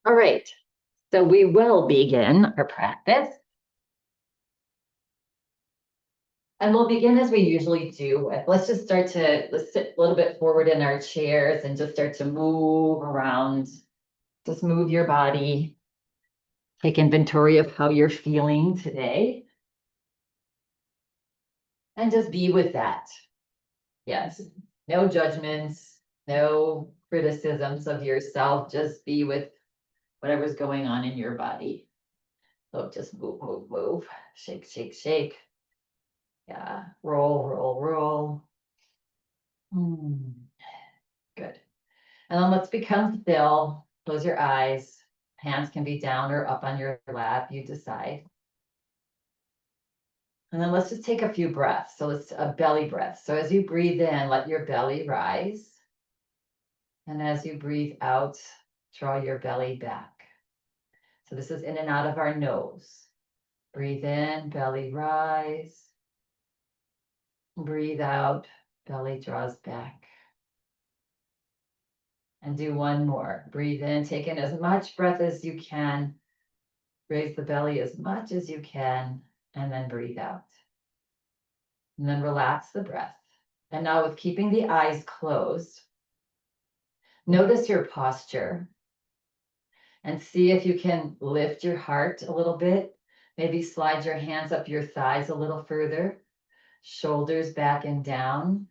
All right, so we will begin our practice. And we'll begin as we usually do. Let's sit a little bit forward in our chairs and just start to move around. Just move your body. Take inventory of how you're feeling today. And just be with that. Yes, no judgments, no criticisms of yourself. Just be with whatever's going on in your body. So just move, move, move. Shake, shake, shake. Yeah, roll, roll, roll. Good. And then let's become still. Close your eyes. Hands can be down or up on your lap. You decide. And then let's just take a few breaths. So let's a belly breath. So as you breathe in, let your belly rise. And as you breathe out, draw your belly back. So this is in and out of our nose. Breathe in, belly rise. Breathe out, belly draws back. And do one more. Breathe in, take in as much breath as you can. Raise the belly as much as you can, and then breathe out. And then relax the breath. And now with keeping the eyes closed, notice your posture and see if you can lift your heart a little bit. Maybe slide your hands up your thighs a little further. Shoulders back and down.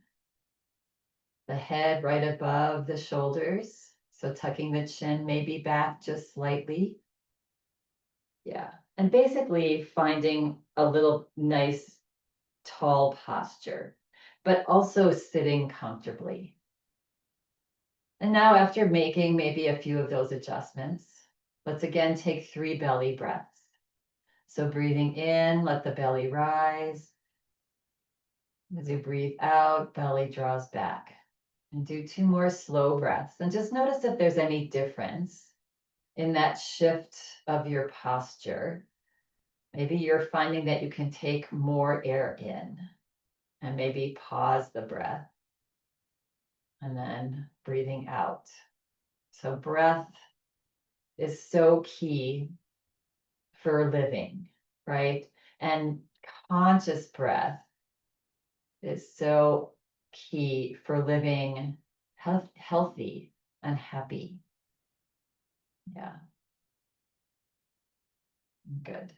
The head right above the shoulders. So tucking the chin maybe back just slightly. Yeah. And basically finding a little nice tall posture, but also sitting comfortably. And now after making maybe a few of those adjustments, let's again take 3 belly breaths. So breathing in, let the belly rise. As you breathe out, belly draws back. And do 2 more slow breaths. And just notice if there's any difference in that shift of your posture. Maybe you're finding that you can take more air in and maybe pause the breath and then breathing out. So breath is so key for living, right? And conscious breath is so key for living healthy and happy. Yeah. Good.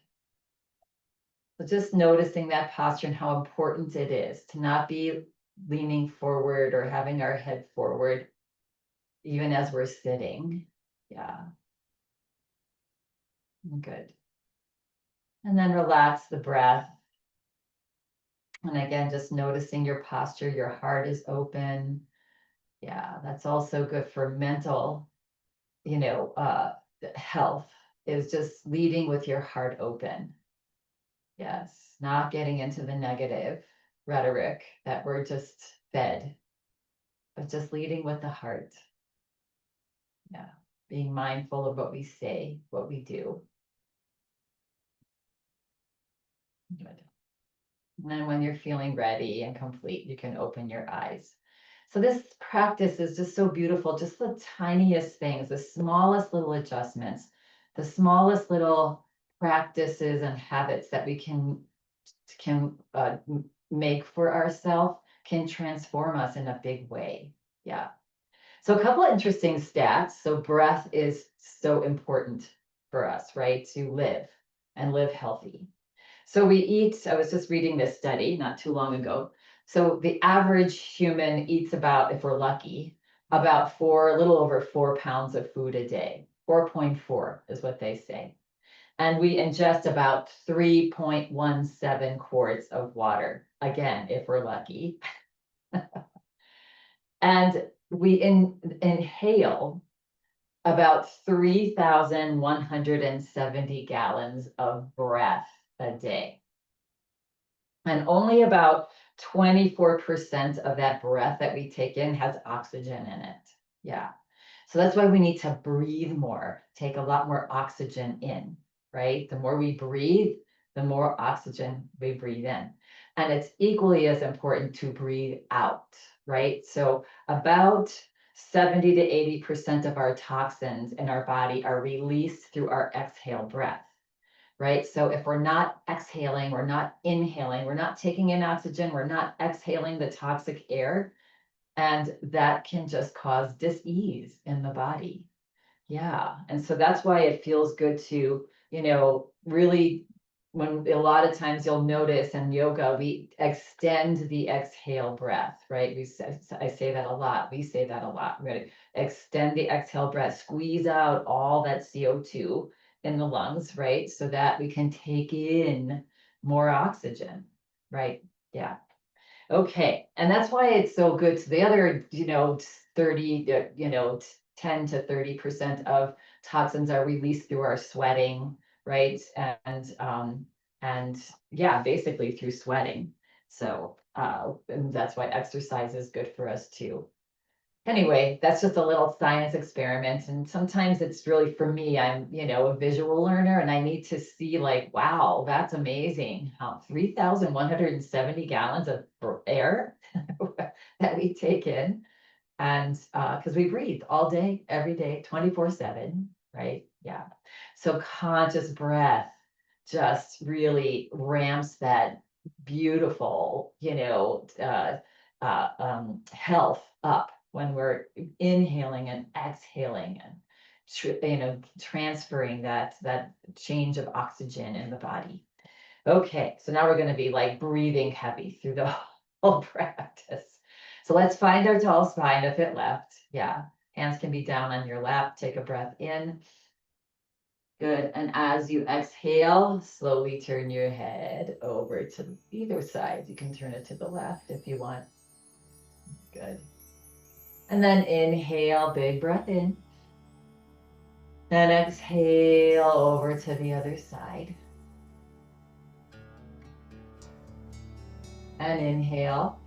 So just noticing that posture and how important it is to not be leaning forward or having our head forward, even as we're sitting. Yeah. Good. And then relax the breath. And again, just noticing your posture, your heart is open. Yeah, that's also good for mental, health, is just leading with your heart open. Yes, not getting into the negative rhetoric that we're just fed, but just leading with the heart. Yeah, being mindful of what we say, what we do. Good. And then when you're feeling ready and complete, you can open your eyes. So this practice is just so beautiful, just the tiniest things, the smallest little adjustments, the smallest little practices and habits that we can make for ourselves can transform us in a big way. Yeah. So a couple of interesting stats. So breath is so important for us, right? To live and live healthy. So we eat, I was just reading this study not too long ago. So the average human eats about, if we're lucky, about a little over 4 pounds of food a day. 4.4 is what they say. And we ingest about 3.17 quarts of water, again, if we're lucky. And we inhale about 3,170 gallons of breath a day. And only about 24% of that breath that we take in has oxygen in it. Yeah. So that's why we need to breathe more, take a lot more oxygen in, right? The more we breathe, the more oxygen we breathe in. And it's equally as important to breathe out, right? So 70 to 80% of our toxins in our body are released through our exhale breath, right? So if we're not exhaling, we're not inhaling, we're not taking in oxygen, we're not exhaling the toxic air, and that can just cause dis-ease in the body. Yeah, and so that's why it feels good to, really, when a lot of times you'll notice in yoga, we extend the exhale breath, right? I say that a lot. We say that a lot. We're going to extend the exhale breath, squeeze out all that CO2 in the lungs, right? So that we can take in more oxygen, right? Yeah. Okay, and that's why it's so good. So the other, 30, 10 to 30% of toxins are released through our sweating, right? And yeah, basically through sweating. So and that's why exercise is good for us too. Anyway, that's just a little science experiment. And sometimes it's really, for me, I'm, a visual learner, and I need to see like, wow, that's amazing. How 3,170 gallons of air that we take in. And because we breathe all day, every day, 24/7, right? Yeah. So conscious breath just really ramps that beautiful, health up when we're inhaling and exhaling and transferring that change of oxygen in the body. Okay, so now we're going to be like breathing heavy through the whole practice. So let's find our tall spine if it left. Yeah, hands can be down on your lap. Take a breath in. Good. And as you exhale, slowly turn your head over to either side. You can turn it to the left if you want. Good. And then inhale, big breath in. And exhale over to the other side. And inhale,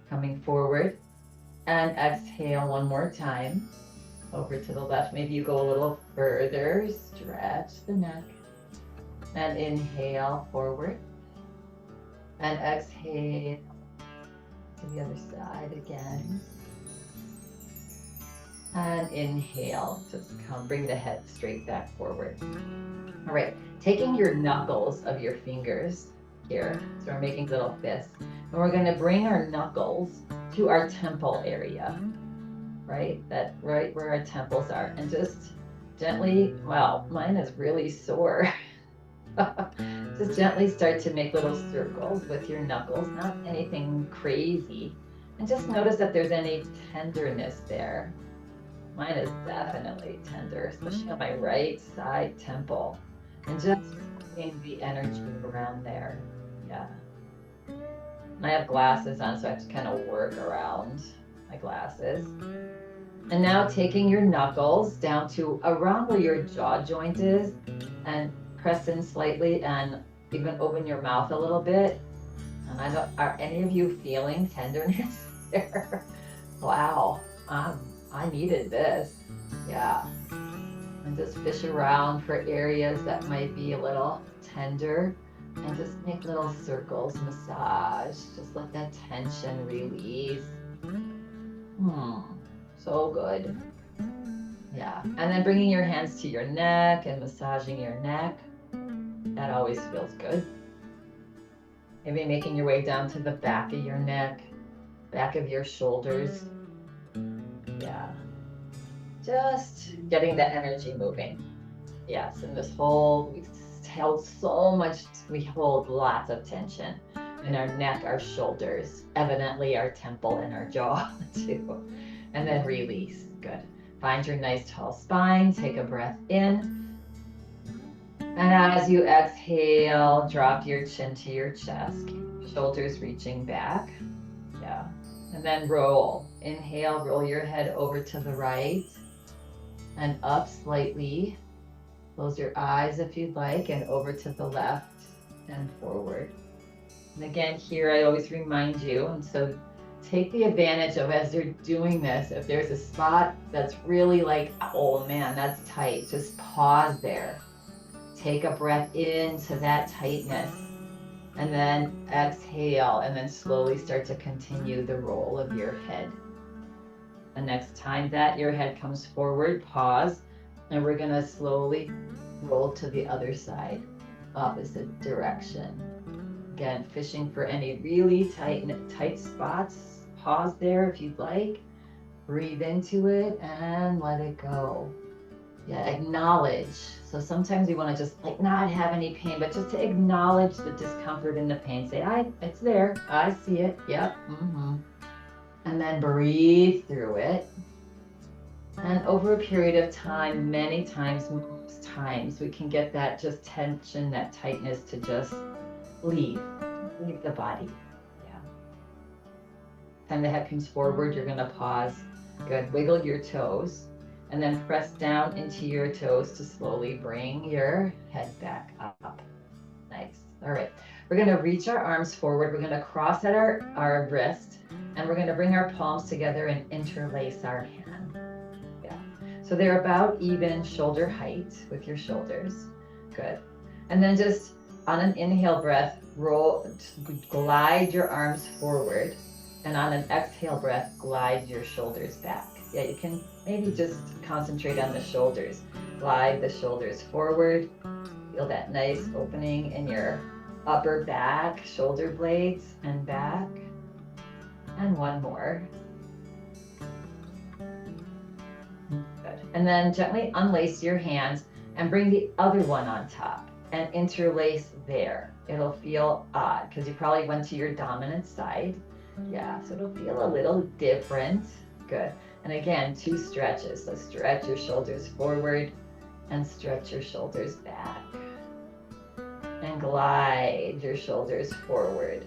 coming forward. And exhale one more time. Over to the left. Maybe you go a little further. Stretch the neck. And inhale forward. And exhale to the other side again. And inhale, just bring the head straight back forward. All right, taking your knuckles of your fingers here, so we're making little fists, and we're going to bring our knuckles to our temple area, right? That right where our temples are, and just gently, wow, mine is really sore. Just gently start to make little circles with your knuckles, not anything crazy. And just notice if there's any tenderness there. Mine is definitely tender, especially on my right side temple. And just feeling the energy around there. Yeah. And I have glasses on, so I have to kind of work around my glasses. And now taking your knuckles down to around where your jaw joint is, and press in slightly and even open your mouth a little bit. And I don't, are any of you feeling tenderness there? Wow. I needed this. Yeah. And just fish around for areas that might be a little tender, and just make little circles, massage. Just let that tension release. So good. Yeah. And then bringing your hands to your neck and massaging your neck. That always feels good. Maybe making your way down to the back of your neck, back of your shoulders. Yeah. Just getting the energy moving. Yes, and this whole, we held so much, we hold lots of tension in our neck, our shoulders, evidently our temple and our jaw too. And then release. Good. Find your nice tall spine. Take a breath in. And as you exhale, drop your chin to your chest, shoulders reaching back. Yeah. And then roll. Inhale, roll your head over to the right and up slightly. Close your eyes if you'd like, and over to the left and forward. And again, here I always remind you, and so take the advantage of, as you're doing this, if there's a spot that's really like, oh man, that's tight, just pause there. Take a breath into that tightness, and then exhale, and then slowly start to continue the roll of your head. The next time that your head comes forward, pause, and we're gonna slowly roll to the other side, opposite direction. Again, fishing for any really tight spots. Pause there if you'd like. Breathe into it and let it go. Yeah, acknowledge. So sometimes we want to just like not have any pain, but just to acknowledge the discomfort and the pain. Say, it's there. I see it. Yep. And then breathe through it. And over a period of time, many times, most times, we can get that just tension, that tightness to just leave the body. Yeah. Time the head comes forward, you're going to pause. Good. Wiggle your toes and then press down into your toes to slowly bring your head back up. Nice. All right. We're going to reach our arms forward. We're going to cross at our wrist and we're going to bring our palms together and interlace our hand. Yeah. So they're about even shoulder height with your shoulders. Good. And then just on an inhale breath, glide your arms forward. And on an exhale breath, glide your shoulders back. Yeah, you can maybe just concentrate on the shoulders. Glide the shoulders forward. Feel that nice opening in your upper back, shoulder blades and back. And one more. Good. And then gently unlace your hands and bring the other one on top and interlace there. It'll feel odd because you probably went to your dominant side. Yeah, so it'll feel a little different. Good. And again, 2 stretches. So stretch your shoulders forward and stretch your shoulders back. And glide your shoulders forward.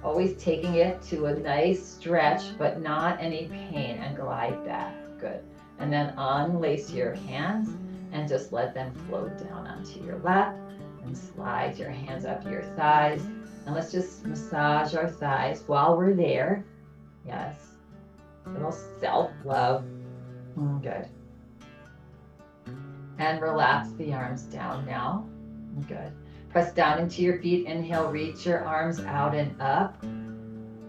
Always taking it to a nice stretch, but not any pain, and glide back. Good. And then unlace your hands and just let them float down onto your lap and slide your hands up your thighs. And let's just massage our thighs while we're there. Yes. A little self-love. Good. And relax the arms down now. Good. Press down into your feet. Inhale, reach your arms out and up.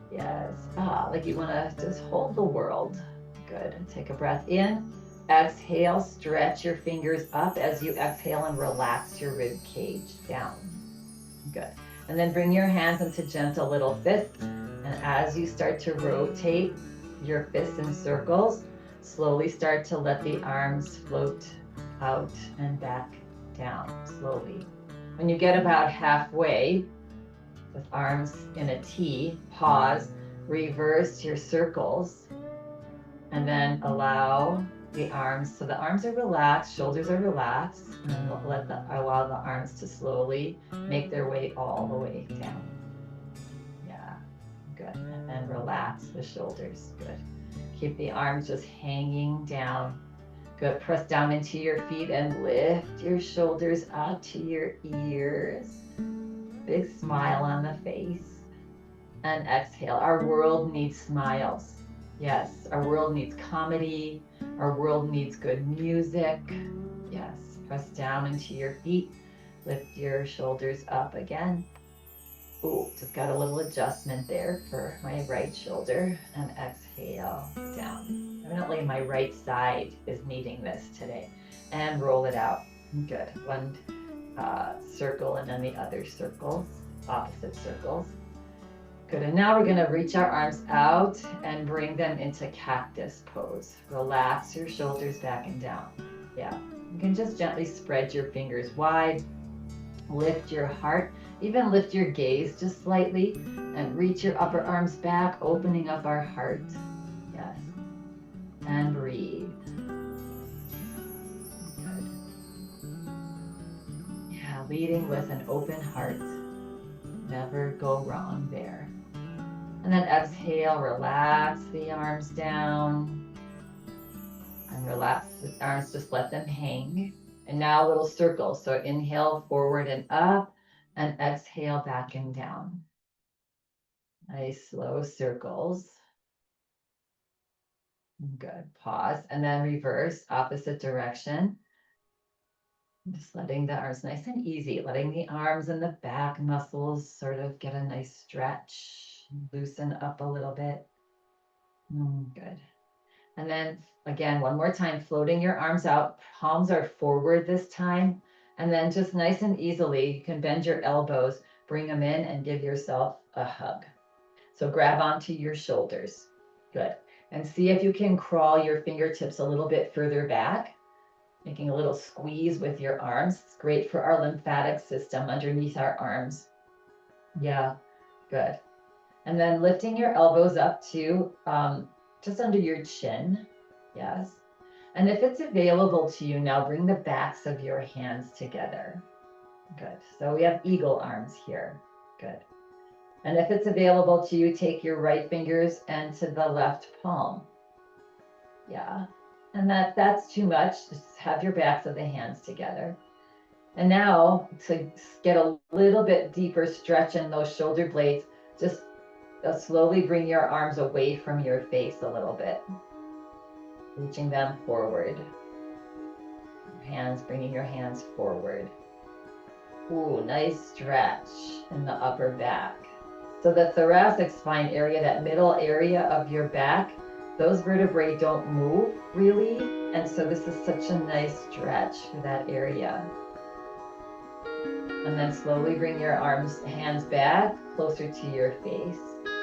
Yes. Like you want to just hold the world. Good. Take a breath in. Exhale, stretch your fingers up as you exhale and relax your rib cage down. Good. And then bring your hands into gentle little fists. And as you start to rotate your fists in circles, slowly start to let the arms float out and back down slowly. When you get about halfway, with arms in a T, pause, reverse your circles, and then allow the arms, so the arms are relaxed, shoulders are relaxed, and then allow the arms to slowly make their way all the way down. Yeah, good. And then relax the shoulders. Good. Keep the arms just hanging down. Good. Press down into your feet and lift your shoulders up to your ears. Big smile on the face. And exhale. Our world needs smiles. Yes, our world needs comedy. Our world needs good music. Yes, press down into your feet. Lift your shoulders up again. Ooh, just got a little adjustment there for my right shoulder. And exhale down. Evidently my right side is needing this today. And roll it out. Good. One circle and then the other circles, opposite circles. Good, and now we're gonna reach our arms out and bring them into cactus pose. Relax your shoulders back and down. Yeah, you can just gently spread your fingers wide, lift your heart, even lift your gaze just slightly, and reach your upper arms back, opening up our heart. Yes, and breathe. Good. Yeah, leading with an open heart. Never go wrong there. And then exhale, relax the arms down. And relax the arms, just let them hang. And now little circles. So inhale forward and up, and exhale back and down. Nice slow circles. Good. Pause. And then reverse, opposite direction. Just letting the arms nice and easy, letting the arms and the back muscles sort of get a nice stretch, loosen up a little bit. Good. And then again, one more time, floating your arms out, palms are forward this time. And then just nice and easily, you can bend your elbows, bring them in and give yourself a hug. So grab onto your shoulders. Good. And see if you can crawl your fingertips a little bit further back, making a little squeeze with your arms. It's great for our lymphatic system underneath our arms. Yeah, good. And then lifting your elbows up to just under your chin. Yes. And if it's available to you now, bring the backs of your hands together. Good. So we have eagle arms here. Good. And if it's available to you, take your right fingers and to the left palm. Yeah. And that's too much. Just have your backs of the hands together. And now to get a little bit deeper stretch in those shoulder blades, just slowly bring your arms away from your face a little bit, reaching them forward. Hands, bringing your hands forward. Ooh, nice stretch in the upper back. So the thoracic spine area, that middle area of your back, those vertebrae don't move really. And so this is such a nice stretch for that area. And then slowly bring your hands back closer to your face.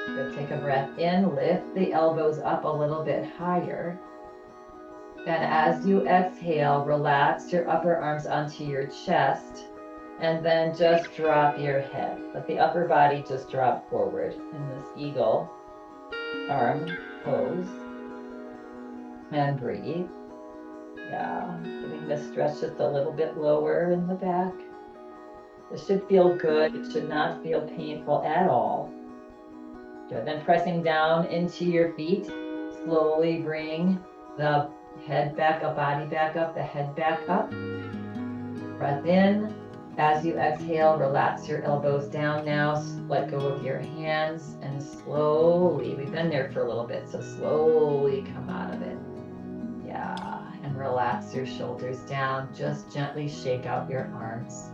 Good. Take a breath in, lift the elbows up a little bit higher. And as you exhale, relax your upper arms onto your chest. And then just drop your head. Let the upper body just drop forward in this eagle arm pose. And breathe. Yeah, giving the stretch just a little bit lower in the back. This should feel good. It should not feel painful at all. Good. Then pressing down into your feet, slowly bring the head back up, body back up, the head back up. Breath in. As you exhale, relax your elbows down now. Let go of your hands and slowly, we've been there for a little bit, so slowly come out of it. Yeah, and relax your shoulders down. Just gently shake out your arms.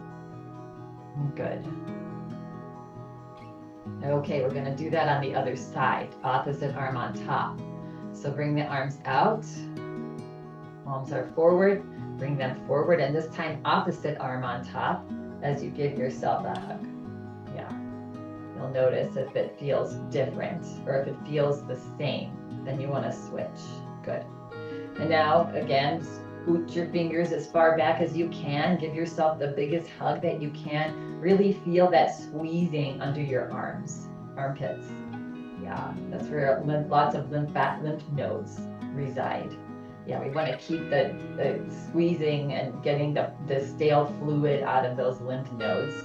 Good. Okay, we're going to do that on the other side, opposite arm on top. So bring the arms out, palms are forward, bring them forward, and this time opposite arm on top as you give yourself a hug. Yeah, you'll notice if it feels different or if it feels the same, then you want to switch. Good. And now, again, scoot your fingers as far back as you can. Give yourself the biggest hug that you can. Really feel that squeezing under your armpits. Yeah, that's where lots of lymph nodes reside. Yeah, we want to keep the squeezing and getting the stale fluid out of those lymph nodes.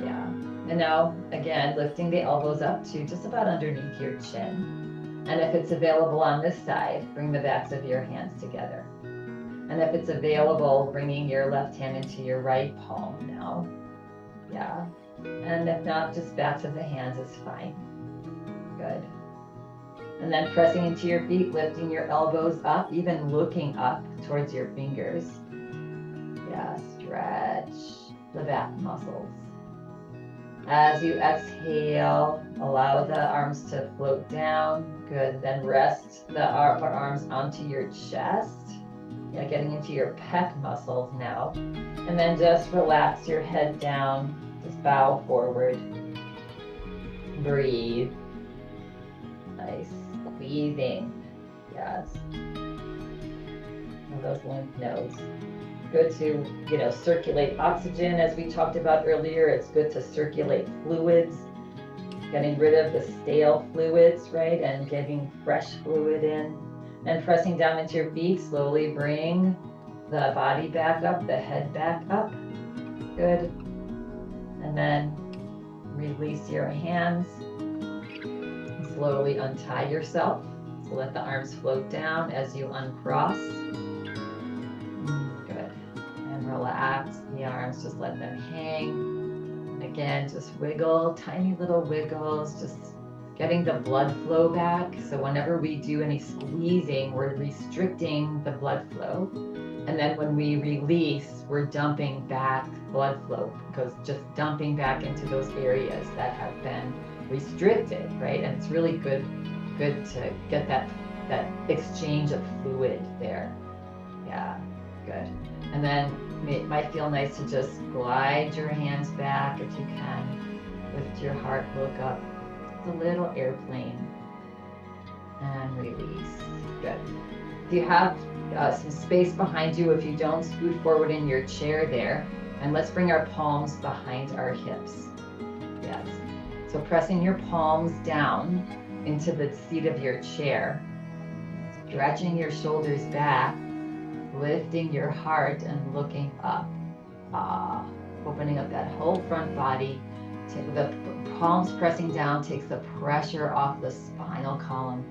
Yeah. And now, again, lifting the elbows up to just about underneath your chin. And if it's available on this side, bring the backs of your hands together. And if it's available, bringing your left hand into your right palm now. Yeah. And if not, just backs of the hands is fine. Good. And then pressing into your feet, lifting your elbows up, even looking up towards your fingers. Yeah, stretch the back muscles. As you exhale, allow the arms to float down. Good. Then rest the upper arms onto your chest. Yeah, getting into your pec muscles now. And then just relax your head down. Just bow forward. Breathe. Nice. Squeezing. Yes. And those lymph nodes. Good to, circulate oxygen as we talked about earlier. It's good to circulate fluids, getting rid of the stale fluids, right? And getting fresh fluid in. And pressing down into your feet, slowly bring the body back up, the head back up. Good. And then release your hands. Slowly untie yourself. So let the arms float down as you uncross. Good. And relax the arms, just let them hang. And again, just wiggle, tiny little wiggles, just getting the blood flow back. So whenever we do any squeezing, we're restricting the blood flow. And then when we release, we're dumping back blood flow, because just dumping back into those areas that have been restricted, right? And it's really good to get that that exchange of fluid there. Yeah, good. And then it might feel nice to just glide your hands back if you can. Lift your heart, look up. It's a little airplane. And release. Good. If you have some space behind you, if you don't, scoot forward in your chair there. And let's bring our palms behind our hips. Yes. So pressing your palms down into the seat of your chair. Stretching your shoulders back. Lifting your heart and looking up. Opening up that whole front body. The palms pressing down takes the pressure off the spinal column.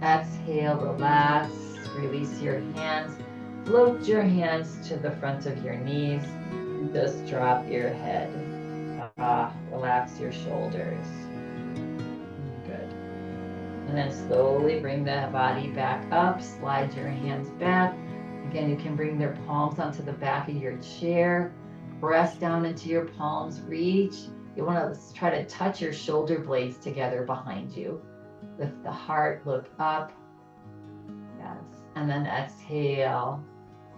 Exhale, relax, release your hands. Float your hands to the front of your knees. Just drop your head. Relax your shoulders. Good. And then slowly bring the body back up. Slide your hands back. Again, you can bring their palms onto the back of your chair. Press down into your palms. Reach. You want to try to touch your shoulder blades together behind you. Lift the heart, look up. Yes. And then exhale.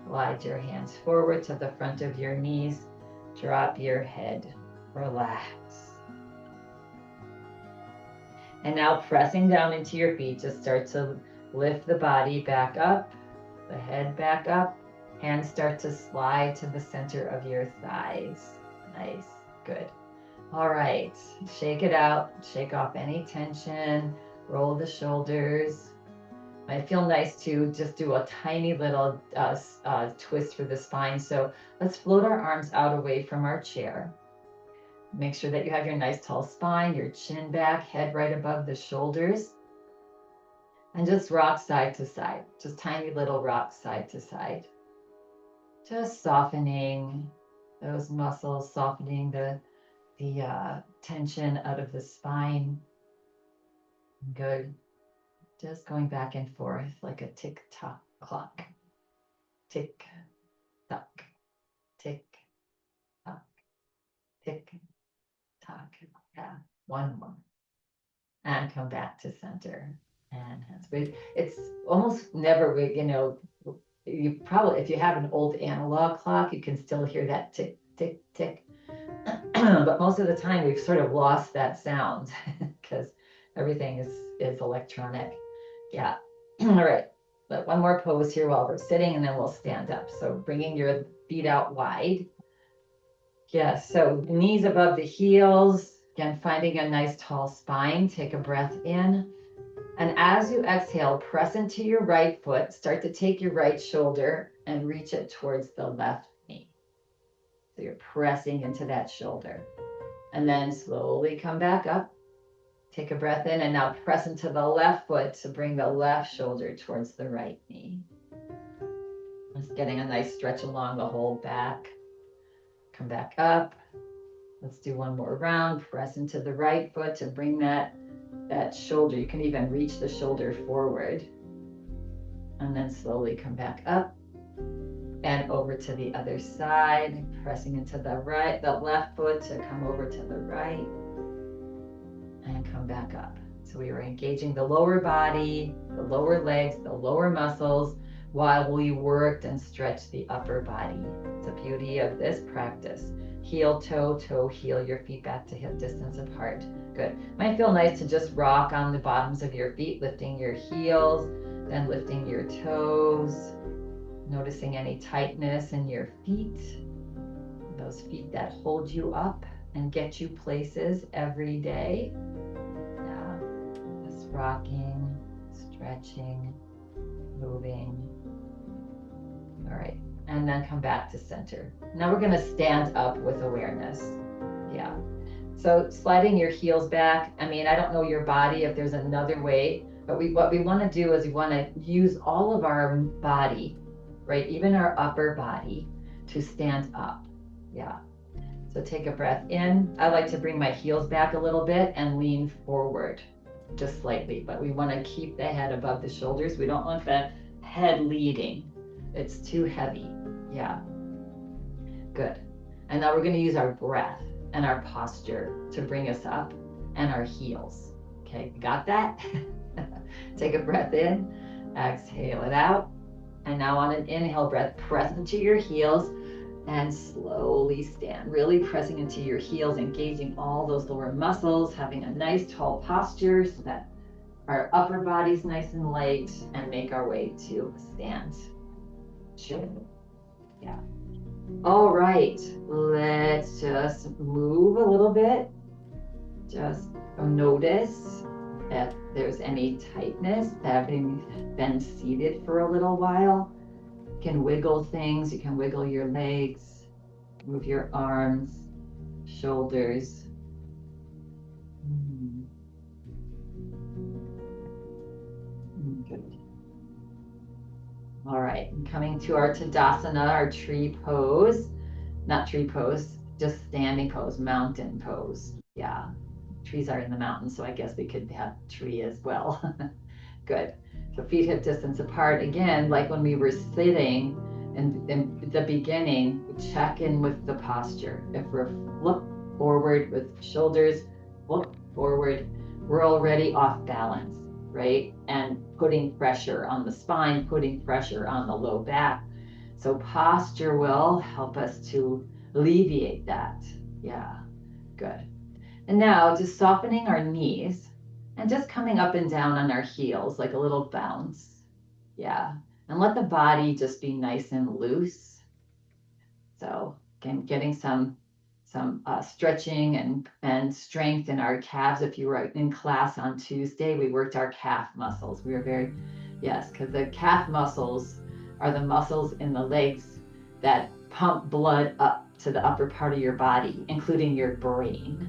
Glide your hands forward to the front of your knees. Drop your head. Relax. And now pressing down into your feet, just start to lift the body back up, the head back up. Hands start to slide to the center of your thighs. Nice. Good. All right. Shake it out. Shake off any tension. Roll the shoulders. Might feel nice to just do a tiny little twist for the spine. So let's float our arms out away from our chair. Make sure that you have your nice tall spine, your chin back, head right above the shoulders. And just rock side to side. Just tiny little rock side to side. Just softening those muscles, softening the tension out of the spine. Good. Just going back and forth like a tick-tock clock. Tick-tock, tick-tock, tick-tock. Yeah, one more. And come back to center. And hands. It's almost never, you probably, if you have an old analog clock, you can still hear that tick, tick, tick. But most of the time we've sort of lost that sound because everything is electronic. Yeah. All right. But one more pose here while we're sitting, and then we'll stand up. So bringing your feet out wide. Yes. So knees above the heels. Again, finding a nice tall spine. Take a breath in. And as you exhale, press into your right foot. Start to take your right shoulder and reach it towards the left knee. So you're pressing into that shoulder. And then slowly come back up. Take a breath in and now press into the left foot to bring the left shoulder towards the right knee. Just getting a nice stretch along the whole back. Come back up. Let's do one more round. Press into the right foot to bring that shoulder. You can even reach the shoulder forward. And then slowly come back up and over to the other side, pressing into the left foot to come over to the right and come back up. So we were engaging the lower body, the lower legs, the lower muscles while we worked and stretched the upper body. It's the beauty of this practice. Heel, toe, toe, heel, your feet back to hip distance apart. Good. Might feel nice to just rock on the bottoms of your feet, lifting your heels, then lifting your toes, noticing any tightness in your feet, those feet that hold you up and get you places every day. Yeah, just rocking, stretching, moving. All right, and then come back to center. Now we're going to stand up with awareness. Yeah. So sliding your heels back. I mean, I don't know your body if there's another way, but what we want to do is we want to use all of our body, right? Even our upper body to stand up. Yeah. So take a breath in. I like to bring my heels back a little bit and lean forward just slightly, but we want to keep the head above the shoulders. We don't want the head leading. It's too heavy. Yeah. Good. And now we're going to use our breath and our posture to bring us up and our heels. Okay, got that? Take a breath in, exhale it out. And now on an inhale breath, press into your heels and slowly stand, really pressing into your heels, engaging all those lower muscles, having a nice tall posture so that our upper body's nice and light, and make our way to stand. Sure. Yeah. All right, let's just move a little bit. Just notice if there's any tightness, having been seated for a little while. You can wiggle things, you can wiggle your legs, move your arms, shoulders. Good. All right, and coming to our Tadasana, our tree pose. Not tree pose, just standing pose, mountain pose. Yeah, trees are in the mountains, so I guess we could have tree as well. Good. So feet hip distance apart. Again, like when we were sitting in the beginning, check in with the posture. If we're look forward with shoulders, look forward, we're already off balance, right? And putting pressure on the spine, putting pressure on the low back. So posture will help us to alleviate that. Yeah, good. And now just softening our knees and just coming up and down on our heels like a little bounce. Yeah, and let the body just be nice and loose. So again, getting some stretching and strength in our calves. If you were in class on Tuesday, we worked our calf muscles. We were very, yes, because the calf muscles are the muscles in the legs that pump blood up to the upper part of your body, including your brain.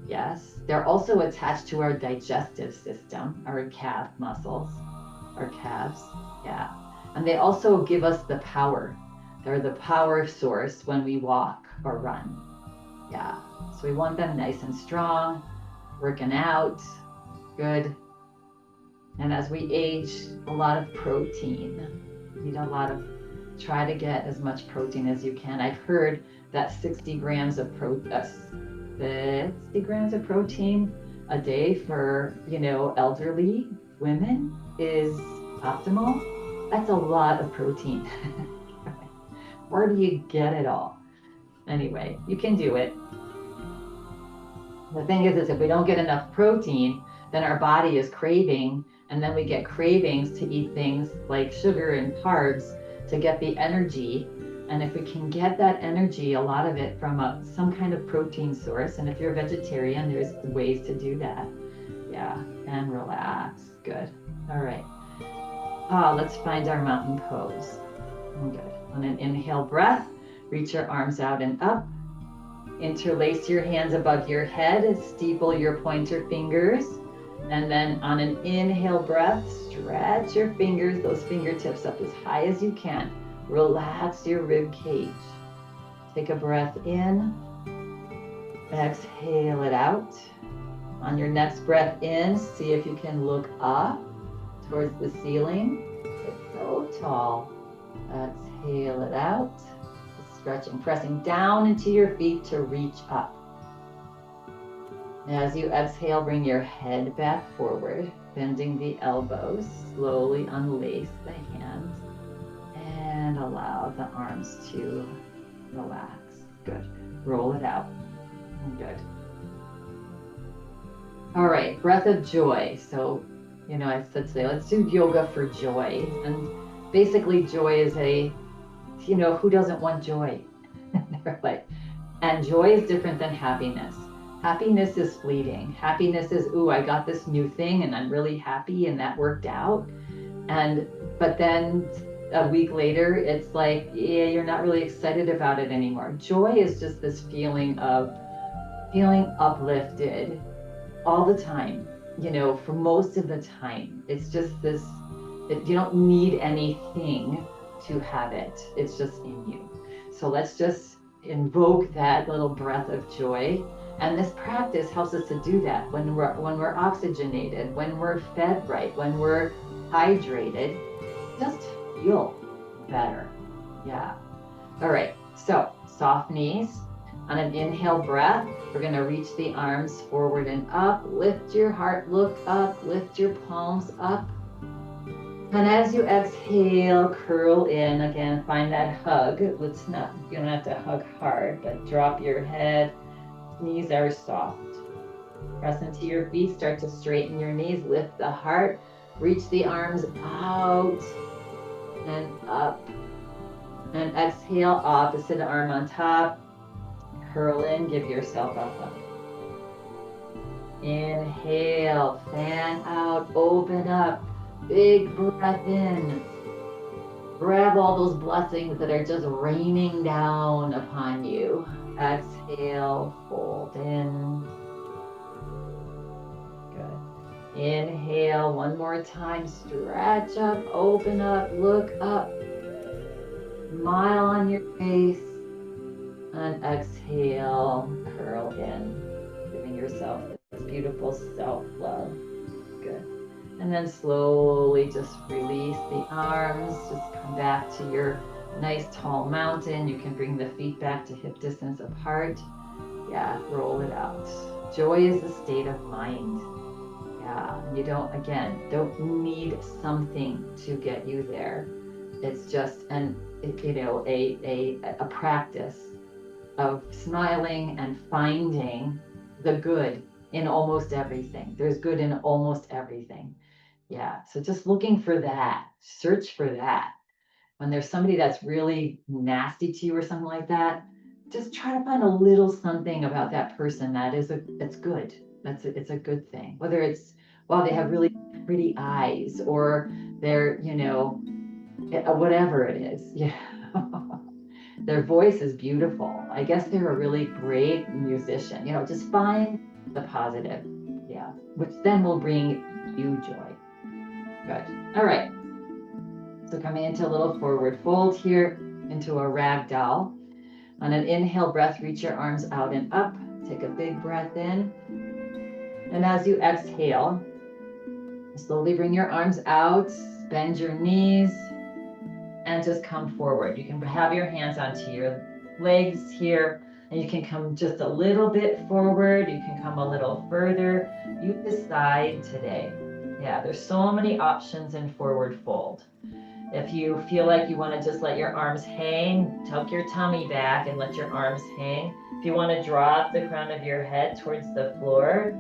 Yes, they're also attached to our digestive system, our calf muscles, our calves. Yeah, and they also give us the power. They're the power source when we walk or run. Yeah, so we want them nice and strong, working out, good. And as we age, a lot of protein. You need try to get as much protein as you can. I've heard that 60 grams of protein a day for, elderly women is optimal. That's a lot of protein. Where do you get it all? Anyway, you can do it. The thing is if we don't get enough protein, then our body is craving, and then we get cravings to eat things like sugar and carbs to get the energy. And if we can get that energy, a lot of it from some kind of protein source, and if you're a vegetarian, there's ways to do that. Yeah, and relax. Good. All right. Let's find our mountain pose. Good. On an inhale breath, reach your arms out and up. Interlace your hands above your head, steeple your pointer fingers. And then on an inhale breath, stretch your fingers, those fingertips up as high as you can. Relax your rib cage. Take a breath in. Exhale it out. On your next breath in, see if you can look up towards the ceiling. It's so tall. Exhale it out. Stretching, pressing down into your feet to reach up. As you exhale, bring your head back forward, bending the elbows. Slowly unlace the hands and allow the arms to relax. Good. Roll it out. Good. All right, breath of joy. So, I said today, let's do yoga for joy. And basically joy is who doesn't want joy? And joy is different than happiness. Happiness is fleeting. Happiness is, I got this new thing and I'm really happy and that worked out. But then a week later, it's like, you're not really excited about it anymore. Joy is just this feeling of feeling uplifted all the time, for most of the time. It's just this, you don't need anything to have it. It's just in you. So let's just invoke that little breath of joy. And this practice helps us to do that when we're oxygenated, when we're fed right, when we're hydrated. Just feel better. Yeah. All right. So soft knees. On an inhale breath, we're going to reach the arms forward and up. Lift your heart, look up, lift your palms up. And as you exhale, curl in. Again, find that hug. You don't have to hug hard, but drop your head. Knees are soft. Press into your feet, start to straighten your knees, lift the heart, reach the arms out and up. And exhale, opposite arm on top. Curl in, give yourself a hug. Inhale, fan out, open up, big breath in. Grab all those blessings that are just raining down upon you. Exhale, fold in. Good. Inhale, one more time, stretch up, open up, look up. Smile on your face. And exhale, curl in, giving yourself this beautiful self-love. Good. And then slowly just release the arms. Just come back to your nice tall mountain. You can bring the feet back to hip distance apart. Yeah, roll it out. Joy is a state of mind. Yeah, you don't need something to get you there. It's just a practice of smiling and finding the good in almost everything. There's good in almost everything. Yeah, so just looking for that, search for that. When there's somebody that's really nasty to you or something like that, just try to find a little something about that person that's good. It's a good thing. Whether it's, well, they have really pretty eyes, or they're, whatever it is. Yeah. Their voice is beautiful. I guess they're a really great musician. Just find the positive. Yeah. Which then will bring you joy. Good. All right. So coming into a little forward fold here, into a ragdoll. On an inhale breath, reach your arms out and up. Take a big breath in. And as you exhale, slowly bring your arms out, bend your knees, and just come forward. You can have your hands onto your legs here, and you can come just a little bit forward. You can come a little further. You decide today. Yeah, there's so many options in forward fold. If you feel like you want to just let your arms hang, tuck your tummy back and let your arms hang. If you want to drop the crown of your head towards the floor,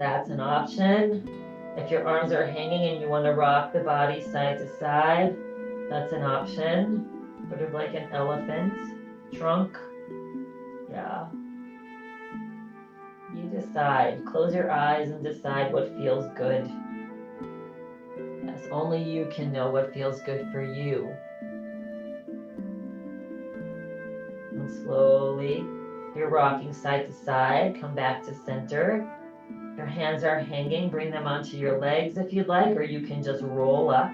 that's an option. If your arms are hanging and you want to rock the body side to side, that's an option. Sort of like an elephant trunk. Yeah. You decide. Close your eyes and decide what feels good. Yes, only you can know what feels good for you. And slowly, you're rocking side to side. Come back to center. Your hands are hanging. Bring them onto your legs if you'd like, or you can just roll up.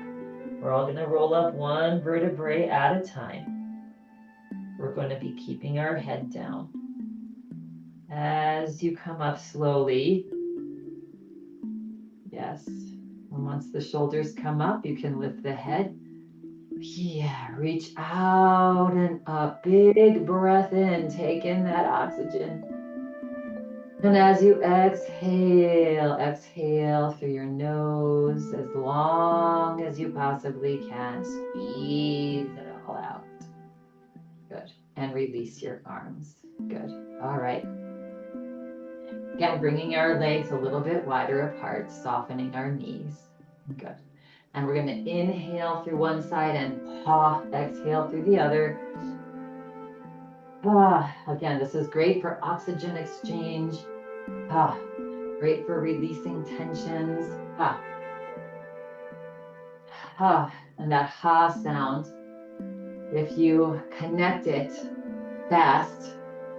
We're all going to roll up one vertebrae at a time. We're going to be keeping our head down. As you come up slowly, yes, and once the shoulders come up, you can lift the head. Yeah, reach out and up. Big breath in, take in that oxygen. And as you exhale through your nose as long as you possibly can. Squeeze it all out. Good. And release your arms. Good. All right. Again, bringing our legs a little bit wider apart, softening our knees. Good. And we're going to inhale through one side and exhale through the other. Again, this is great for oxygen exchange. Great for releasing tensions. And that ha sound, if you connect it fast,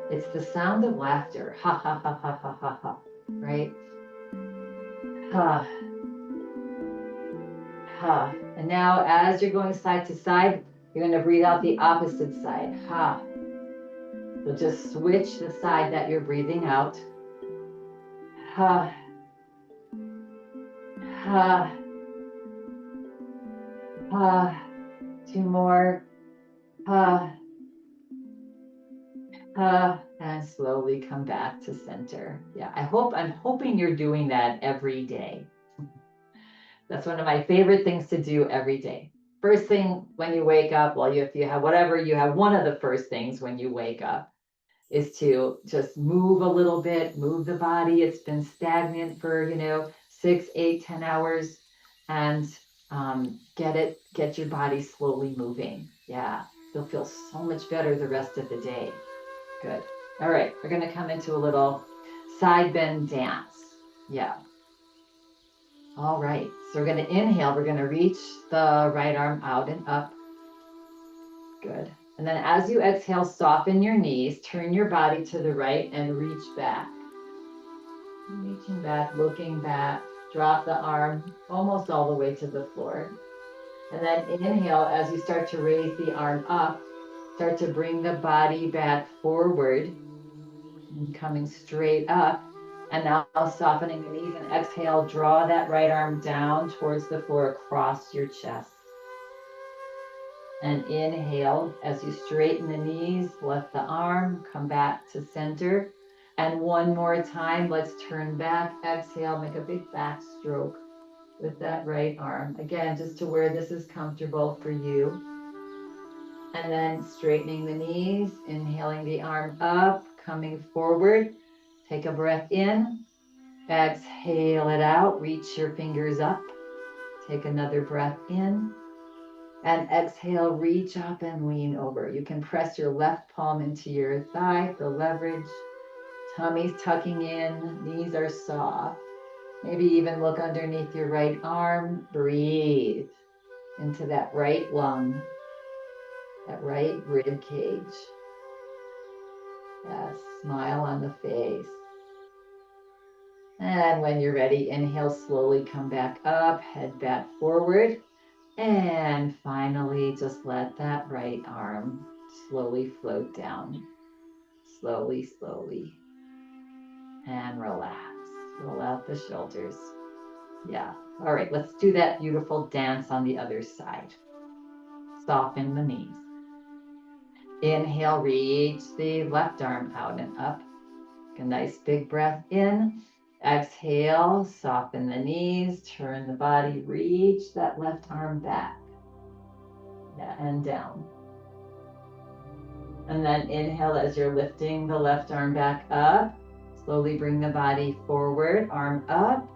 it's the sound of laughter. Ha, ha, ha, ha, ha, ha, ha. Right? Ha. Ha. And now as you're going side to side, you're going to breathe out the opposite side. Ha. So just switch the side that you're breathing out. Ha. Ha. Ha. Two more. Ha. And slowly come back to center. Yeah, I'm hoping you're doing that every day. That's one of my favorite things to do every day. First thing when you wake up, well, if you have whatever, you have one of the first things when you wake up is to just move a little bit, move the body. It's been stagnant for, 6, 8, 10 hours, and get your body slowly moving. Yeah, you'll feel so much better the rest of the day. Good. All right, we're going to come into a little side bend dance. Yeah. All right, so we're going to inhale. We're going to reach the right arm out and up. Good. And then as you exhale, soften your knees, turn your body to the right and reach back. Reaching back, looking back, drop the arm almost all the way to the floor. And then inhale as you start to raise the arm up, start to bring the body back forward, and coming straight up. And now softening the knees and exhale, draw that right arm down towards the floor across your chest. And inhale as you straighten the knees, lift the arm, come back to center. And one more time, let's turn back, exhale, make a big back stroke with that right arm. Again, just to where this is comfortable for you. And then straightening the knees, inhaling the arm up, coming forward. Take a breath in, exhale it out, reach your fingers up. Take another breath in. And exhale, reach up and lean over. You can press your left palm into your thigh for leverage. Tummy's tucking in, knees are soft. Maybe even look underneath your right arm. Breathe into that right lung, that right rib cage. Yes, smile on the face. And when you're ready, inhale, slowly come back up, head back forward. And finally, just let that right arm slowly float down. Slowly, slowly. And relax. Roll out the shoulders. Yeah. All right, let's do that beautiful dance on the other side. Soften the knees. Inhale, reach the left arm out and up. A nice big breath in. Exhale, soften the knees, turn the body, reach that left arm back. Yeah, and down. And then inhale as you're lifting the left arm back up. Slowly bring the body forward, arm up.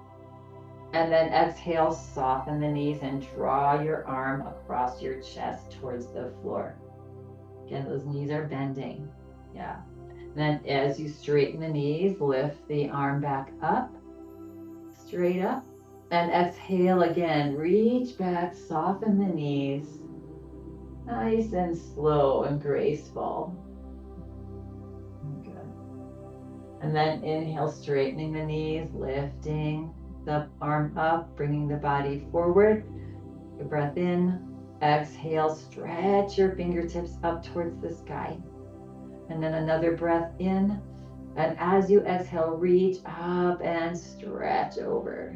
And then exhale, soften the knees and draw your arm across your chest towards the floor. Again, those knees are bending. Yeah. Then as you straighten the knees, lift the arm back up, straight up. And exhale again, reach back, soften the knees. Nice and slow and graceful. Good. And then inhale, straightening the knees, lifting the arm up, bringing the body forward. Your breath in. Exhale, stretch your fingertips up towards the sky. And then another breath in. And as you exhale, reach up and stretch over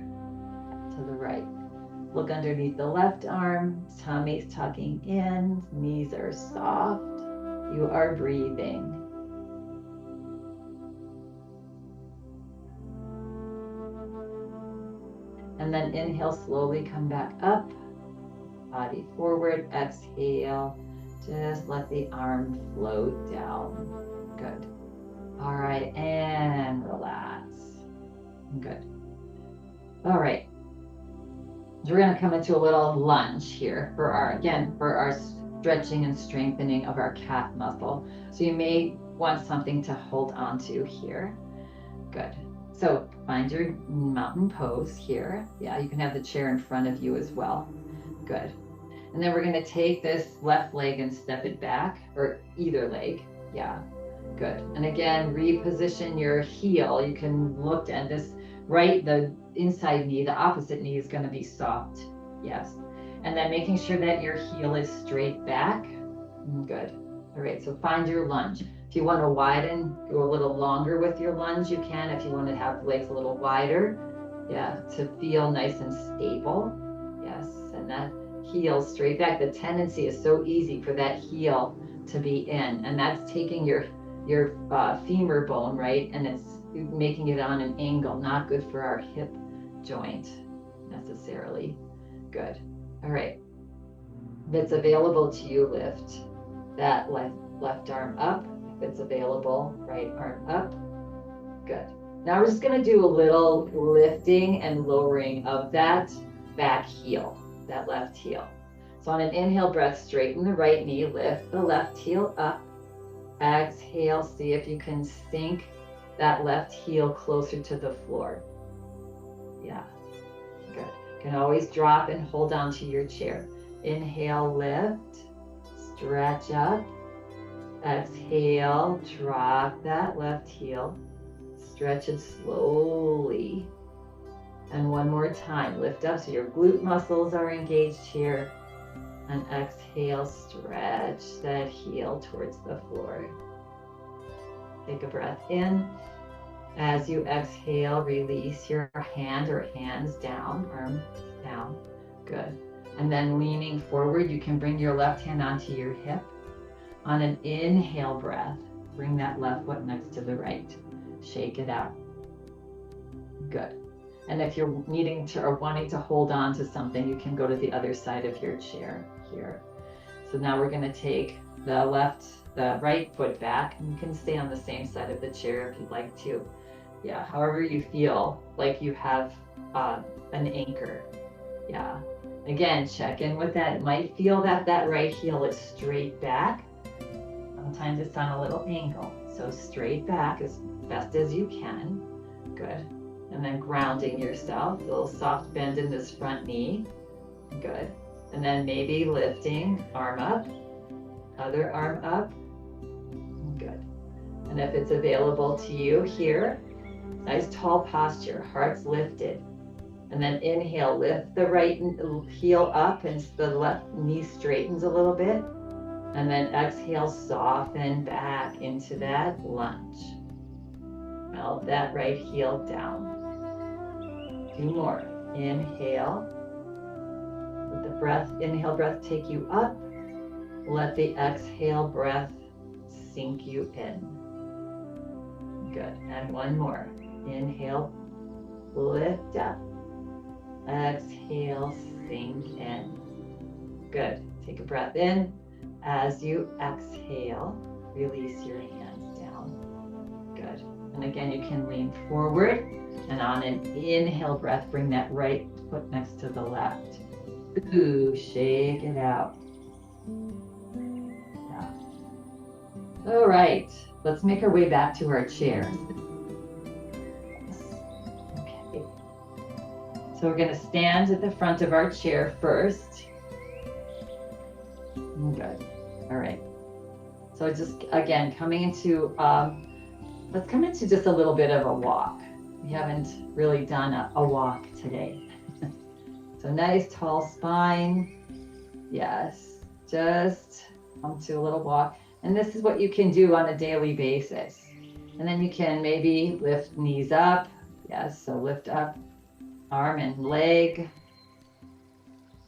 to the right. Look underneath the left arm. Tummy's tucking in. Knees are soft. You are breathing. And then inhale, slowly come back up. Body forward, exhale. Just let the arm float down. Good. All right, and relax. Good. All right. So we're going to come into a little lunge here for our stretching and strengthening of our calf muscle. So you may want something to hold on to here. Good. So find your mountain pose here. Yeah, you can have the chair in front of you as well. Good. And then we're going to take this left leg and step it back, or either leg. Yeah, good. And again, reposition your heel. You can look at this the inside knee, the opposite knee is going to be soft. Yes. And then making sure that your heel is straight back. Good. All right, so find your lunge. If you want to widen, go a little longer with your lunge, you can. If you want to have the legs a little wider, yeah, to feel nice and stable. Yes, and that heel straight back. The tendency is so easy for that heel to be in, and that's taking your your femur bone, right? And it's making it on an angle, not good for our hip joint necessarily. Good. All right. If it's available to you, lift that left arm up. If it's available, right arm up. Good. Now we're just going to do a little lifting and lowering of that back heel, that left heel. So on an inhale breath, straighten the right knee, lift the left heel up. Exhale, see if you can sink that left heel closer to the floor. Yeah, good. You can always drop and hold on to your chair. Inhale, lift, stretch up. Exhale, drop that left heel. Stretch it slowly. And one more time, lift up so your glute muscles are engaged here. And exhale, stretch that heel towards the floor. Take a breath in. As you exhale, release your hand or hands down, arms down. Good. And then leaning forward, you can bring your left hand onto your hip. On an inhale breath, bring that left foot next to the right. Shake it out. Good. And if you're needing to or wanting to hold on to something, you can go to the other side of your chair here. So now we're going to take the right foot back, and you can stay on the same side of the chair if you'd like to. Yeah, however you feel like you have an anchor. Yeah. Again, check in with that. It might feel that that right heel is straight back. Sometimes it's on a little angle. So straight back as best as you can. Good. And then grounding yourself, a little soft bend in this front knee. Good. And then maybe lifting, arm up, other arm up. Good. And if it's available to you here, nice tall posture, heart's lifted. And then inhale, lift the right heel up and the left knee straightens a little bit. And then exhale, soften back into that lunge. Melt that right heel down. 2 more. Inhale. Let the inhale breath take you up. Let the exhale breath sink you in. Good. And 1 more. Inhale, lift up. Exhale, sink in. Good. Take a breath in. As you exhale, release your hands down. Good. And again, you can lean forward. And on an inhale breath, bring that right foot next to the left. Ooh, shake it out. Yeah. All right, let's make our way back to our chair. Okay. So we're going to stand at the front of our chair first. Good. All right. So just, again, coming into, let's come into just a little bit of a walk. We haven't really done a walk today. So nice tall spine. Yes, just come to a little walk. And this is what you can do on a daily basis. And then you can maybe lift knees up. Yes, so lift up arm and leg.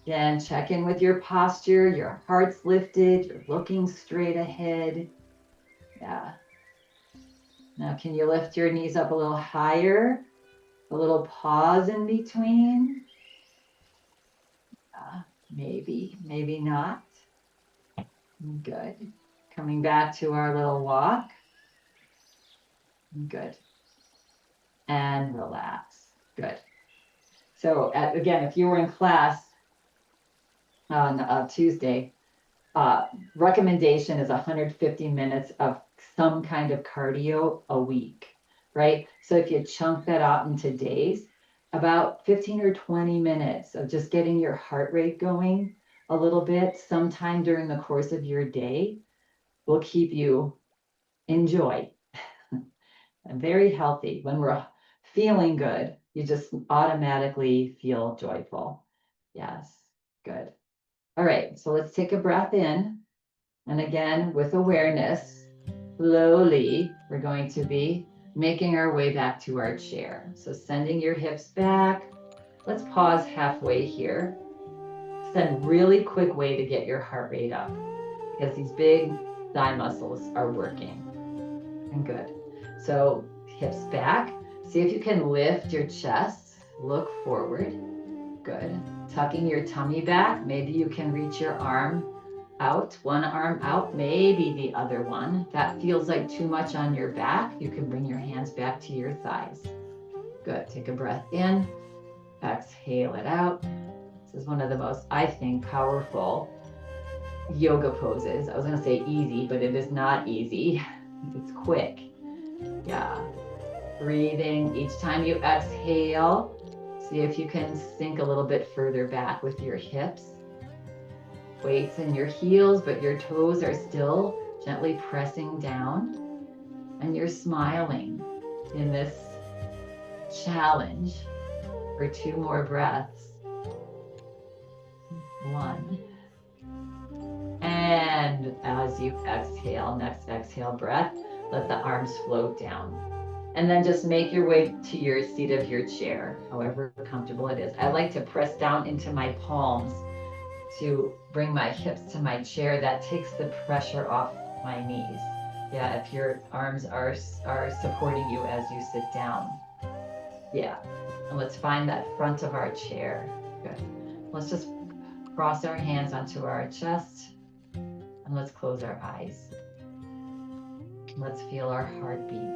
Again, check in with your posture. Your heart's lifted. You're looking straight ahead. Yeah. Now, can you lift your knees up a little higher? A little pause in between. Maybe, maybe not. Good. Coming back to our little walk. Good. And relax. Good. So again, if you were in class on Tuesday, recommendation is 150 minutes of some kind of cardio a week, right? So if you chunk that out into days, about 15 or 20 minutes of just getting your heart rate going a little bit sometime during the course of your day will keep you in joy and very healthy. When we're feeling good, you just automatically feel joyful. Yes, good. All right, so let's take a breath in. And again, with awareness, slowly, we're going to be making our way back to our chair. So sending your hips back. Let's pause halfway here. It's a really quick way to get your heart rate up because these big thigh muscles are working. And good. So hips back. See if you can lift your chest. Look forward. Good. Tucking your tummy back. Maybe you can reach your arm out, one arm out, maybe the other one. That feels like too much on your back. You can bring your hands back to your thighs. Good. Take a breath in. Exhale it out. This is one of the most, I think, powerful yoga poses. I was going to say easy, but it is not easy. It's quick. Yeah. Breathing. Each time you exhale, see if you can sink a little bit further back with your hips. Weights in your heels, but your toes are still gently pressing down. And you're smiling in this challenge for 2 more breaths. 1. And as you exhale, next exhale breath, let the arms float down. And then just make your way to your seat of your chair, however comfortable it is. I like to press down into my palms to bring my hips to my chair. That takes the pressure off my knees. Yeah, if your arms are supporting you as you sit down. Yeah, and let's find that front of our chair. Good. Let's just cross our hands onto our chest and let's close our eyes. Let's feel our heartbeat,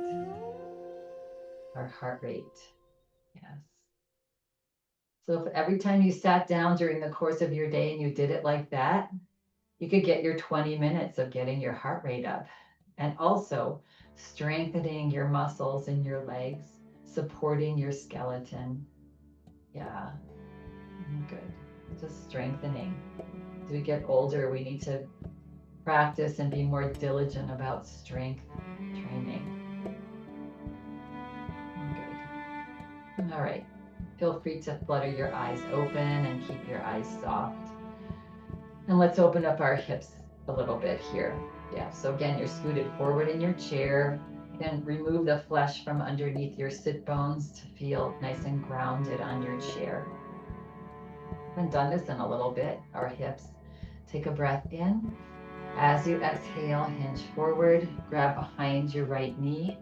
our heart rate. Yes. So if every time you sat down during the course of your day and you did it like that, you could get your 20 minutes of getting your heart rate up and also strengthening your muscles in your legs, supporting your skeleton. Yeah, good. Just strengthening. As we get older, we need to practice and be more diligent about strength training. Good. All right. Feel free to flutter your eyes open and keep your eyes soft. And let's open up our hips a little bit here. Yeah, so again, you're scooted forward in your chair. You can remove the flesh from underneath your sit bones to feel nice and grounded on your chair. Haven't done this in a little bit, our hips. Take a breath in. As you exhale, hinge forward, grab behind your right knee.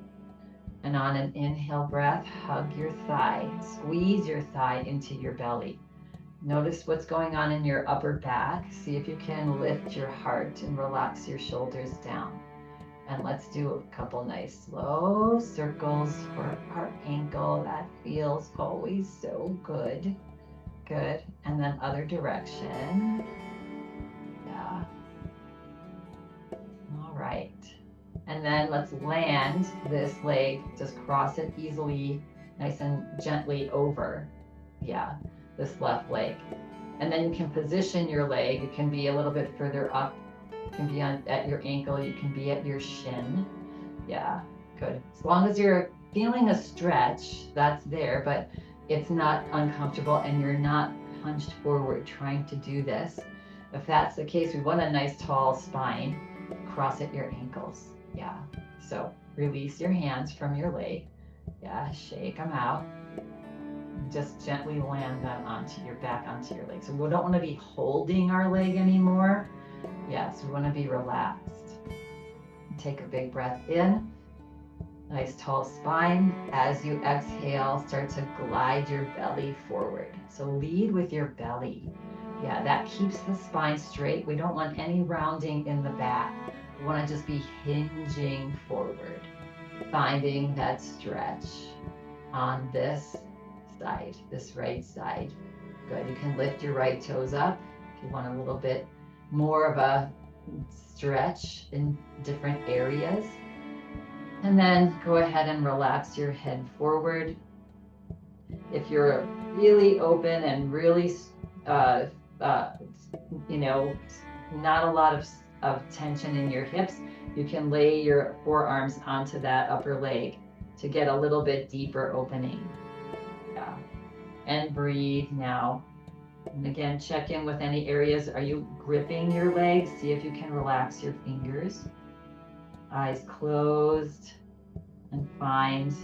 And on an inhale breath, hug your thigh, squeeze your thigh into your belly. Notice what's going on in your upper back. See if you can lift your heart and relax your shoulders down. And let's do a couple nice slow circles for our ankle. That feels always so good. Good. And then other direction. Yeah. All right. And then let's land this leg, just cross it easily, nice and gently over. Yeah, this left leg. And then you can position your leg. You can be a little bit further up. You can be at your ankle. You can be at your shin. Yeah, good. As long as you're feeling a stretch, that's there, but it's not uncomfortable and you're not hunched forward trying to do this. If that's the case, we want a nice tall spine. Cross at your ankles. Yeah. So release your hands from your leg. Yeah, shake them out. Just gently land them onto your back, onto your leg. So we don't want to be holding our leg anymore. Yes, we want to be relaxed. Take a big breath in. Nice tall spine. As you exhale, start to glide your belly forward. So lead with your belly. Yeah, that keeps the spine straight. We don't want any rounding in the back. We want to just be hinging forward, finding that stretch on this side, this right side. Good. You can lift your right toes up if you want a little bit more of a stretch in different areas. And then go ahead and relax your head forward. If you're really open and really, not a lot of tension in your hips, you can lay your forearms onto that upper leg to get a little bit deeper opening. Yeah. And breathe now. And again, check in with any areas. Are you gripping your legs? See if you can relax your fingers. Eyes closed, and find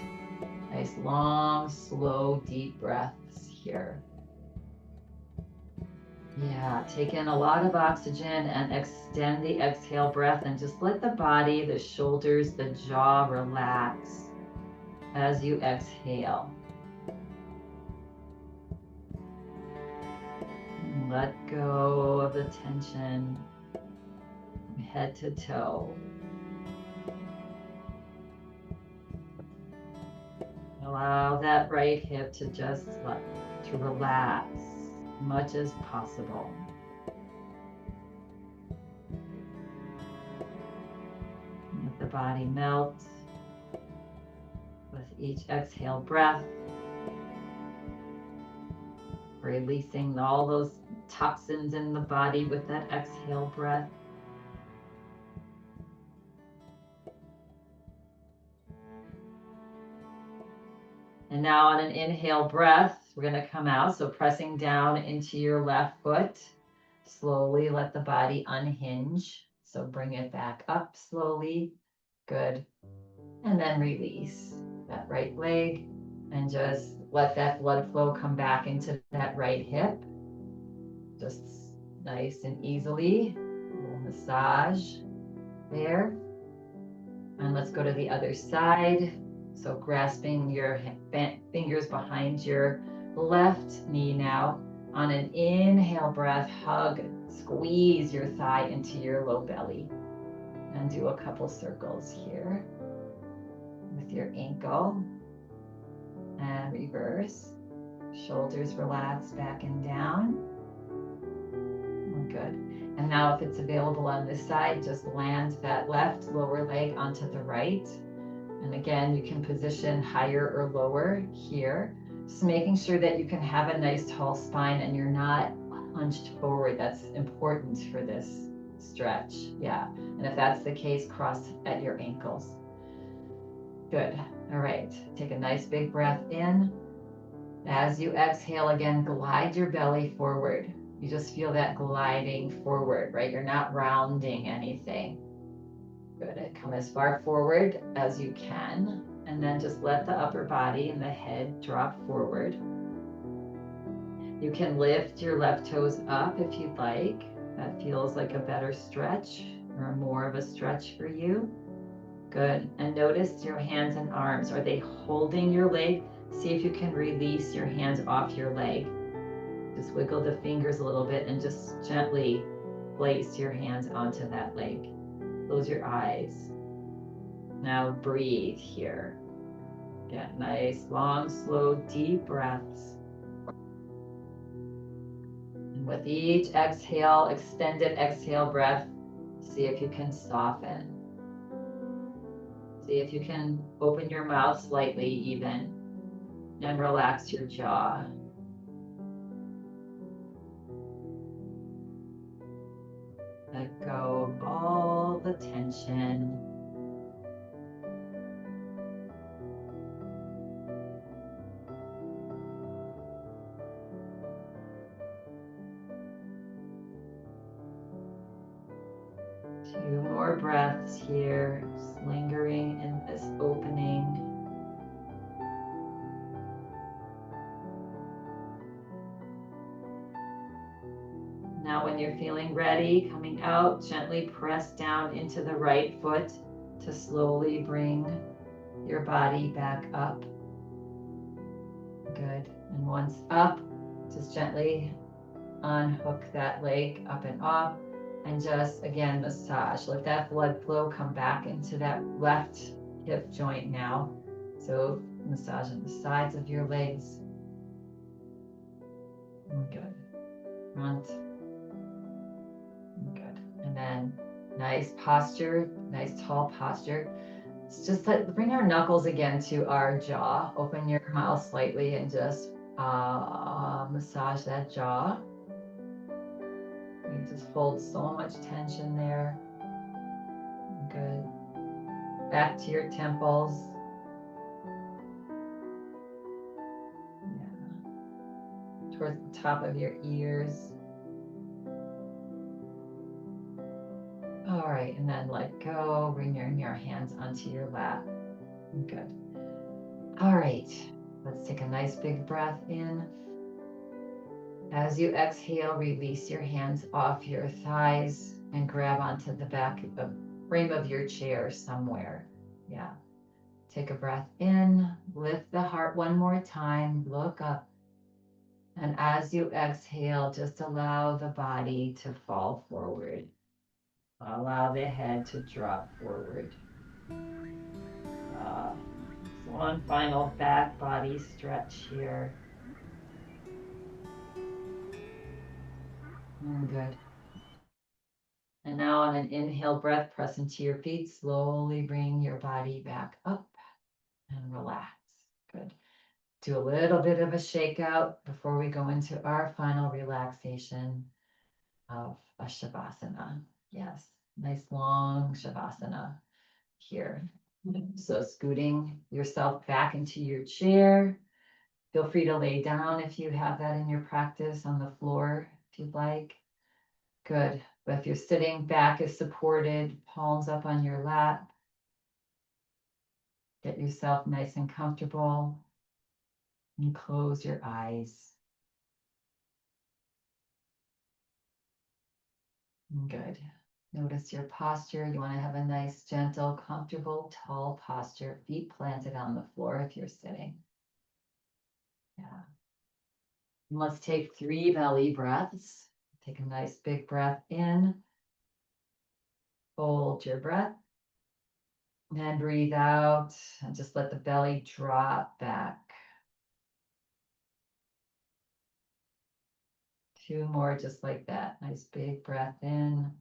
nice long, slow, deep breaths here. Yeah, take in a lot of oxygen and extend the exhale breath and just let the body, the shoulders, the jaw relax as you exhale. And let go of the tension from head to toe. Allow that right hip to to relax as much as possible. Let the body melt with each exhale breath, releasing all those toxins in the body with that exhale breath. And now on an inhale breath, we're going to come out. So pressing down into your left foot, slowly let the body unhinge. So bring it back up slowly. Good. And then release that right leg and just let that blood flow come back into that right hip. Just nice and easily. A little massage there. And let's go to the other side. So grasping your fingers behind your left knee now. On an inhale breath, hug, squeeze your thigh into your low belly. And do a couple circles here with your ankle. And reverse. Shoulders relax back and down. Good. And now if it's available on this side, just land that left lower leg onto the right. And again, you can position higher or lower here. Just making sure that you can have a nice tall spine and you're not hunched forward. That's important for this stretch. Yeah. And if that's the case, cross at your ankles. Good. All right. Take a nice big breath in. As you exhale again, glide your belly forward. You just feel that gliding forward, right? You're not rounding anything. Good. Come as far forward as you can. And then just let the upper body and the head drop forward. You can lift your left toes up if you'd like. That feels like a better stretch or more of a stretch for you. Good. And notice your hands and arms. Are they holding your leg? See if you can release your hands off your leg. Just wiggle the fingers a little bit and just gently place your hands onto that leg. Close your eyes. Now breathe here. Get nice, long, slow, deep breaths. And with each exhale, extended exhale breath, see if you can soften. See if you can open your mouth slightly even and relax your jaw. Let go of all the tension. Two more breaths here, just lingering in this opening. Now when you're feeling ready, coming out, gently press down into the right foot to slowly bring your body back up. Good. And once up, just gently unhook that leg up and off and just again massage. Let that blood flow come back into that left hip joint now. So massaging the sides of your legs. Good. Front. Good. And then nice posture, nice tall posture. It's just bring our knuckles again to our jaw. Open your mouth slightly and just massage that jaw. You just hold so much tension there. Good. Back to your temples. Yeah. Towards the top of your ears. All right, and then let go. Bring your hands onto your lap. Good. All right, let's take a nice big breath in. As you exhale, release your hands off your thighs and grab onto the back of the frame of your chair somewhere. Yeah. Take a breath in, lift the heart one more time, look up. And as you exhale, just allow the body to fall forward. Allow the head to drop forward. One final back body stretch here. Good. And now on an inhale breath, press into your feet. Slowly bring your body back up and relax. Good. Do a little bit of a shakeout before we go into our final relaxation of a Shavasana. Yes, nice long Shavasana here. So scooting yourself back into your chair. Feel free to lay down if you have that in your practice on the floor, if you'd like. Good. But if you're sitting, back is supported, palms up on your lap. Get yourself nice and comfortable and close your eyes. Good. Notice your posture. You want to have a nice, gentle, comfortable, tall posture, feet planted on the floor if you're sitting. Yeah. And let's take 3 belly breaths. Take a nice big breath in. Hold your breath. And breathe out and just let the belly drop back. 2 more just like that. Nice big breath in.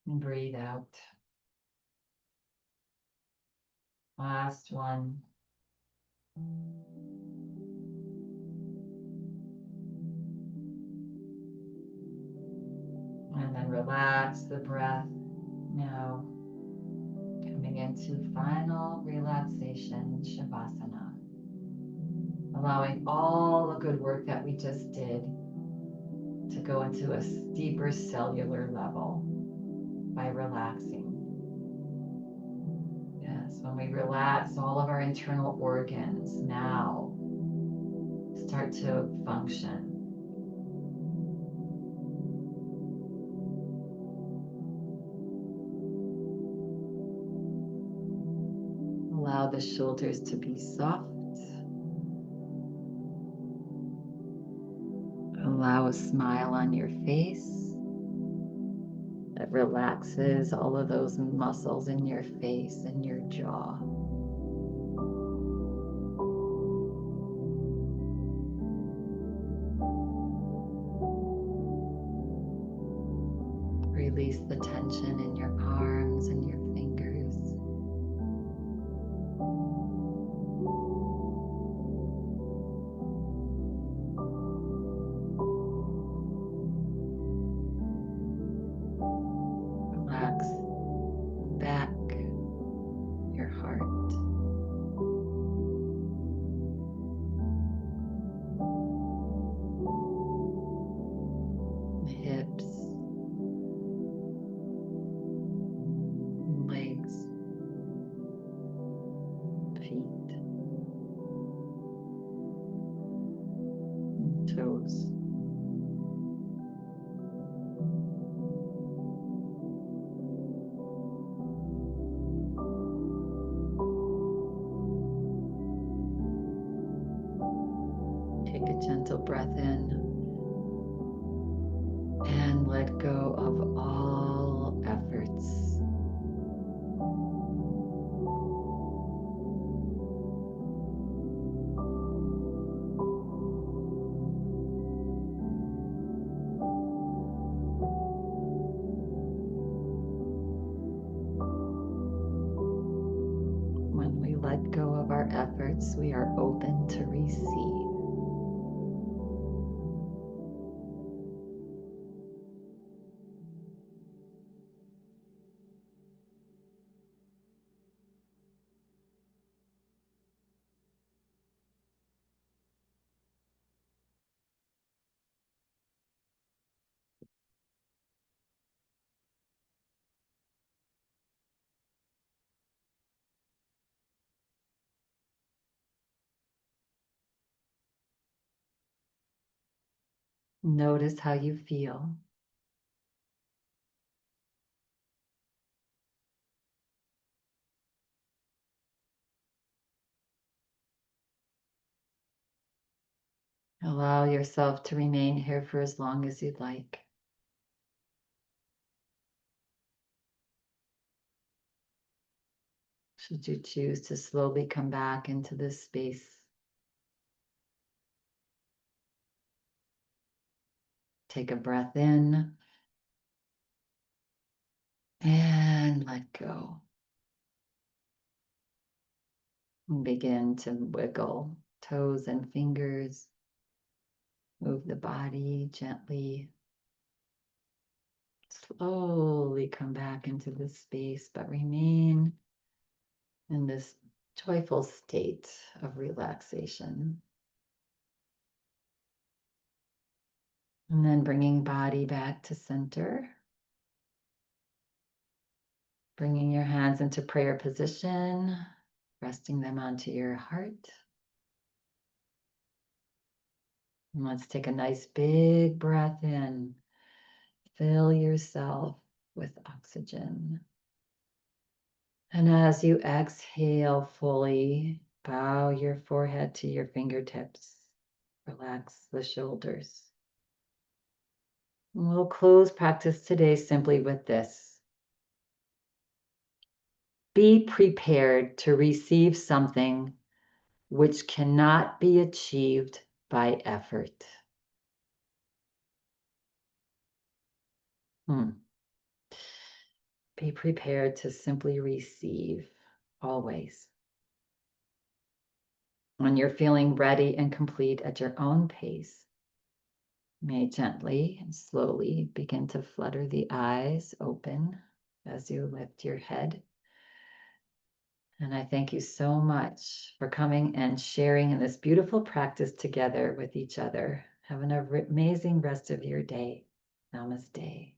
And breathe out. Last one. And then relax the breath. Now coming into final relaxation, Shavasana. Allowing all the good work that we just did to go into a deeper cellular level by relaxing. Yes, when we relax, all of our internal organs now start to function. Allow the shoulders to be soft. Allow a smile on your face that relaxes all of those muscles in your face and your jaw. Release the tension in your arms and your fingers. Relax back, your heart. Hips, legs, feet, toes. Take a gentle breath in and let go of all efforts. When we let go of our efforts, we are open to receive. Notice how you feel. Allow yourself to remain here for as long as you'd like. Should you choose to slowly come back into this space, take a breath in and let go. And begin to wiggle toes and fingers. Move the body gently. Slowly come back into this space, but remain in this joyful state of relaxation. And then bringing body back to center. Bringing your hands into prayer position, resting them onto your heart. And let's take a nice big breath in. Fill yourself with oxygen. And as you exhale fully, bow your forehead to your fingertips. Relax the shoulders. And we'll close practice today simply with this. Be prepared to receive something which cannot be achieved by effort. Be prepared to simply receive always. When you're feeling ready and complete at your own pace, you may gently and slowly begin to flutter the eyes open as you lift your head. And I thank you so much for coming and sharing in this beautiful practice together with each other. Have an amazing rest of your day. Namaste.